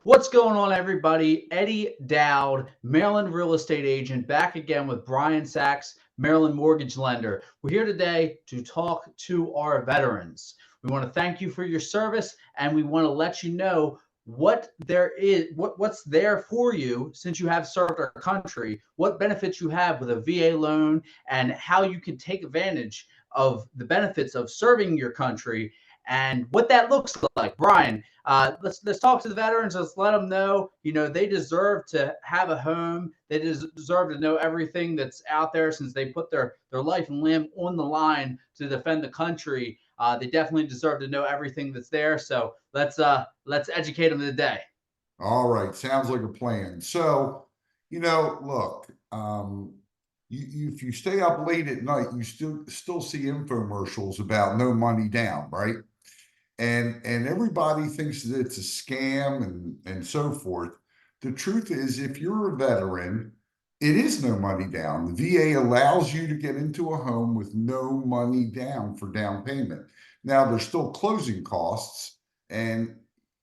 What's going on, everybody? Eddie Dowd, Maryland real estate agent, back again with Brian Sachs, Maryland mortgage lender. We're here today to talk to our veterans. We want to thank you for your service, and we want to let you know what there is, what's there for you since you have served our country, what benefits you have with a VA loan, and how you can take advantage of the benefits of serving your country and what that looks like. Brian, let's talk to the veterans. Let's let them know, they deserve to have a home. They deserve to know everything that's out there since they put their life and limb on the line to defend the country. They definitely deserve to know everything that's there. So let's educate them today. All right, sounds like a plan. So, look, if you stay up late at night, you still see infomercials about no money down, right? And everybody thinks that it's a scam and so forth. The truth is, if you're a veteran, it is no money down. The VA allows you to get into a home with no money down for down payment. Now, there's still closing costs, and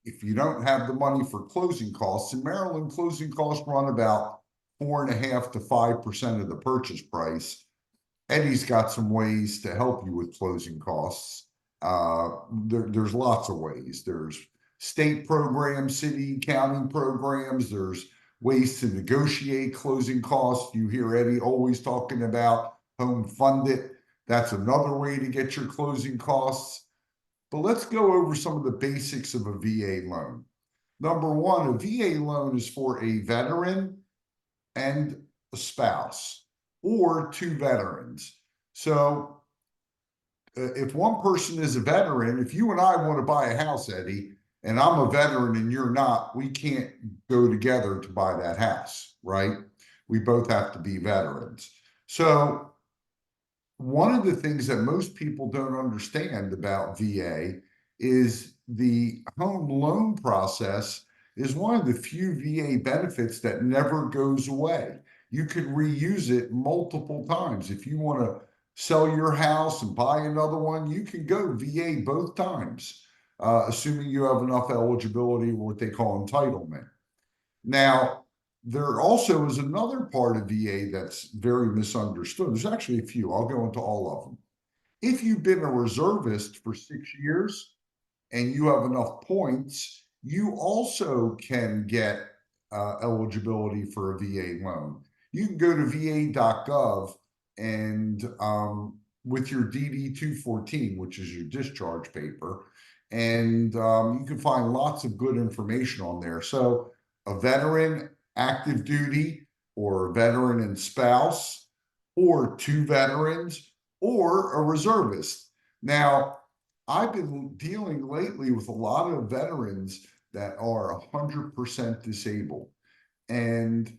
if you don't have the money for closing costs, in Maryland, closing costs run about 4.5% to 5% of the purchase price. Eddie's got some ways to help you with closing costs. There's lots of ways. There's state programs, city, county programs. There's ways to negotiate closing costs. You hear Eddie always talking about home fund it. That's another way to get your closing costs. But let's go over some of the basics of a VA loan. Number one, a VA loan is for a veteran and a spouse or two veterans. So if one person is a veteran, if you and I want to buy a house, Eddie, and I'm a veteran and you're not, we can't go together to buy that house, right? We both have to be veterans. So one of the things that most people don't understand about VA is the home loan process is one of the few VA benefits that never goes away. You can reuse it multiple times. If you want to sell your house and buy another one, you can go VA both times, assuming you have enough eligibility or what they call entitlement. Now, there also is another part of VA that's very misunderstood. There's actually a few. I'll go into all of them. If you've been a reservist for 6 years and you have enough points, you also can get eligibility for a VA loan. You can go to va.gov and with your DD 214, which is your discharge paper, and you can find lots of good information on there. So, a veteran active duty, or a veteran and spouse, or two veterans, or a reservist. Now, I've been dealing lately with a lot of veterans that are 100% disabled. And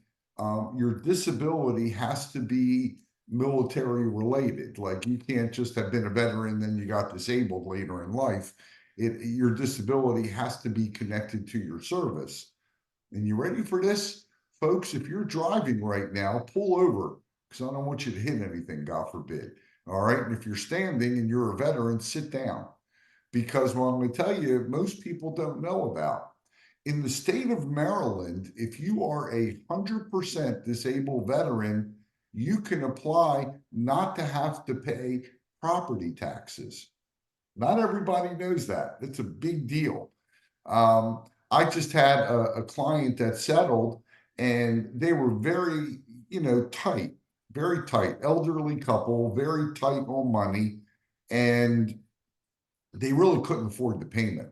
your disability has to be military related. Like you can't just have been a veteran, then you got disabled later in life. Your disability has to be connected to your service. And you ready for this? Folks, if you're driving right now, pull over because I don't want you to hit anything, God forbid. All right. And if you're standing and you're a veteran, sit down because what I'm going to tell you, most people don't know about. In the state of Maryland, if you are a 100% disabled veteran, you can apply not to have to pay property taxes. Not everybody knows that. It's a big deal. I just had a client that settled and they were very, tight, very tight, elderly couple, very tight on money. And they really couldn't afford the payment.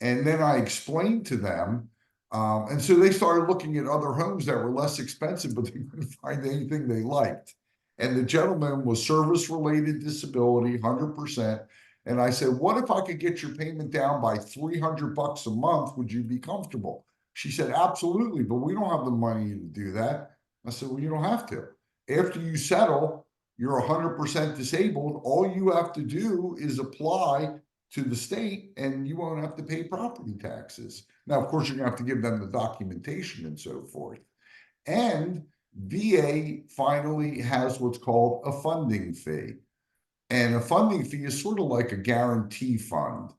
And then I explained to them, and so they started looking at other homes that were less expensive, but they couldn't find anything they liked. And the gentleman was service related disability, 100%. And I said, what if I could get your payment down by $300 a month? Would you be comfortable? She said, absolutely, but we don't have the money to do that. I said, well, you don't have to. After you settle, you're 100% disabled. All you have to do is apply to the state and you won't have to pay property taxes. Now, of course, you're going to have to give them the documentation and so forth. And VA finally has what's called a funding fee. And a funding fee is sort of like a guarantee fund.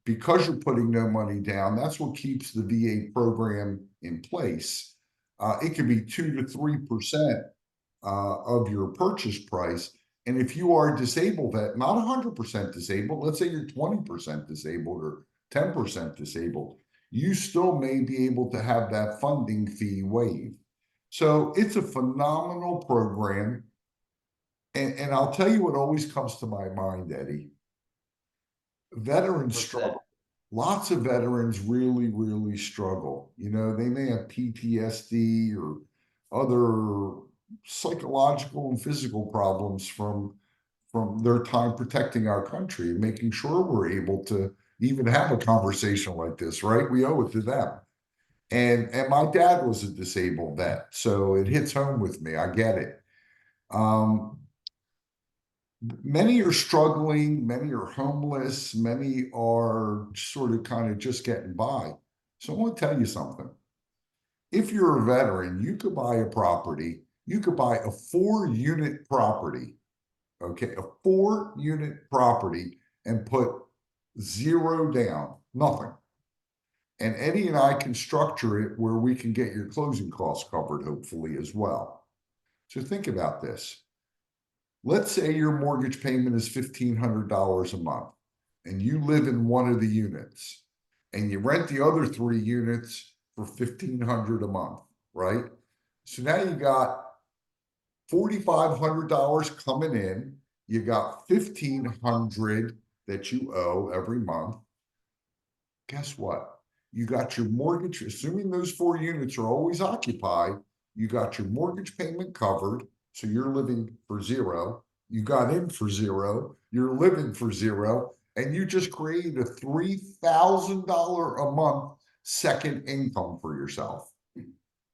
because you're putting no money down, that's what keeps the VA program in place. It could be 2 to 3% of your purchase price. And if you are disabled, that not 100% disabled, let's say you're 20% disabled or 10% disabled, you still may be able to have that funding fee waived. So it's a phenomenal program. And I'll tell you what always comes to my mind, Eddie. Veterans What's struggle. that? Lots of veterans really, really struggle. You know, they may have PTSD or other psychological and physical problems from their time protecting our country and making sure we're able to even have a conversation like this, right? We owe it to them. And my dad was a disabled vet, so it hits home with me. I get it. Um, Many are struggling, many are homeless, many are sort of kind of just getting by. So I want to tell you something. If you're a veteran, you could buy a property, you could buy a 4-unit property, okay, a 4-unit property and put zero down, nothing. And Eddie and I can structure it where we can get your closing costs covered, hopefully, as well. So think about this. Let's say your mortgage payment is $1,500 a month and you live in one of the units and you rent the other 3 units for $1,500 a month, right? So now you got $4,500 coming in, you got $1,500 that you owe every month. Guess what? You got your mortgage, assuming those 4 units are always occupied, you got your mortgage payment covered, so you're living for zero. You got in for zero, you're living for zero, and you just created a $3,000 a month second income for yourself.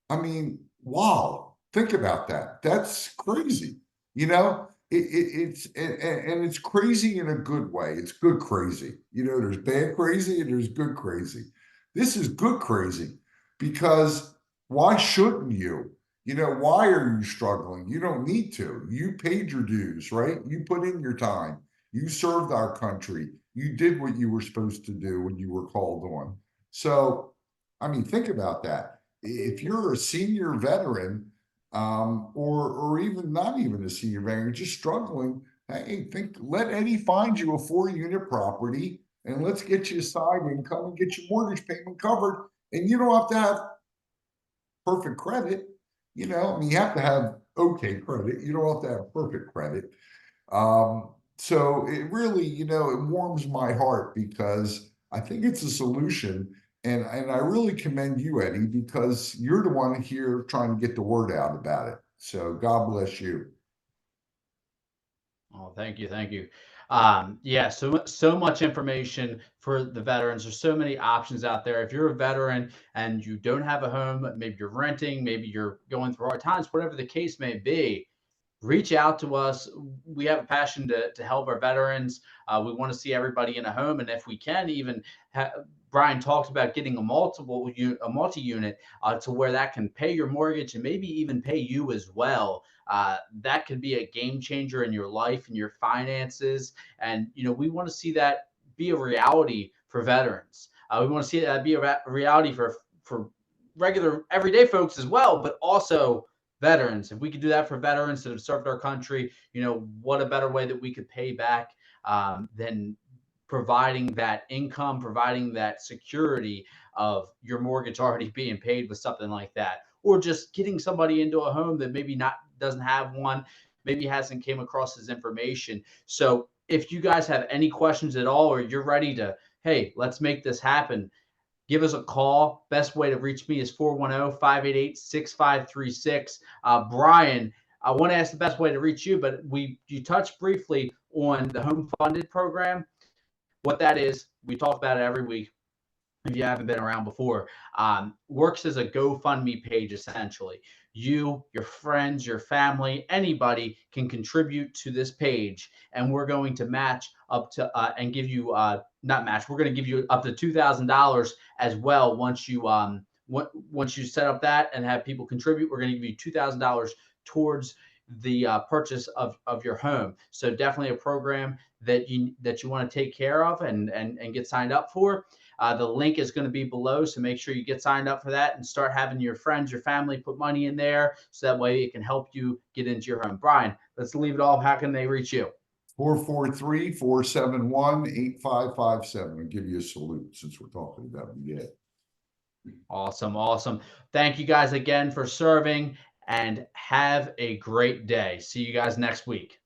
I mean, wow, think about that. That's crazy. You know, it's and it's crazy in a good way. It's good crazy. You know, there's bad crazy and there's good crazy. This is good crazy because why shouldn't you? You know, why are you struggling? You don't need to. You paid your dues, right? You put in your time. You served our country. You did what you were supposed to do when you were called on. So, I mean, think about that. If you're a senior veteran, or even not even a senior veteran, just struggling, hey, let Eddie find you a 4-unit property and let's get you a side income and get your mortgage payment covered. And you don't have to have perfect credit. You know, I mean, you have to have okay credit. You don't have to have perfect credit. So it really, you know, it warms my heart because I think it's a solution. And I really commend you, Eddie, because you're the one here trying to get the word out about it. So God bless you. Oh, thank you, thank you. Yeah, so much information for the veterans. There's so many options out there. If you're a veteran and you don't have a home, maybe you're renting, maybe you're going through hard times, whatever the case may be, reach out to us. We have a passion to help our veterans. We want to see everybody in a home, and if we can, even Brian talked about getting a multi-unit to where that can pay your mortgage and maybe even pay you as well. That could be a game changer in your life and your finances. And we want to see that be a reality for veterans. We want to see that be a reality for regular everyday folks as well, but also veterans. If we could do that for veterans that have served our country, what a better way that we could pay back than providing that income, providing that security of your mortgage already being paid with something like that, or just getting somebody into a home that maybe not doesn't have one, maybe hasn't came across this information. So if you guys have any questions at all, or you're ready to, hey, let's make this happen, give us a call. Best way to reach me is 410-588-6536. Brian, I want to ask the best way to reach you, but you touched briefly on the home funded program. What that is, we talk about it every week. If you haven't been around before, works as a GoFundMe page essentially. You, your friends, your family, anybody can contribute to this page, and we're going to match up to and give you not match. We're going to give you up to $2,000 as well once you set up that and have people contribute. We're going to give you $2,000 towards the purchase of your home. So definitely a program that you want to take care of and get signed up for. The link is going to be below, so make sure you get signed up for that and start having your friends, your family put money in there, so that way it can help you get into your home. Brian, let's leave it off. How can they reach you? 443-471-8557. I'll give you a salute since we're talking about VA. Awesome. Awesome. Thank you guys again for serving, and have a great day. See you guys next week.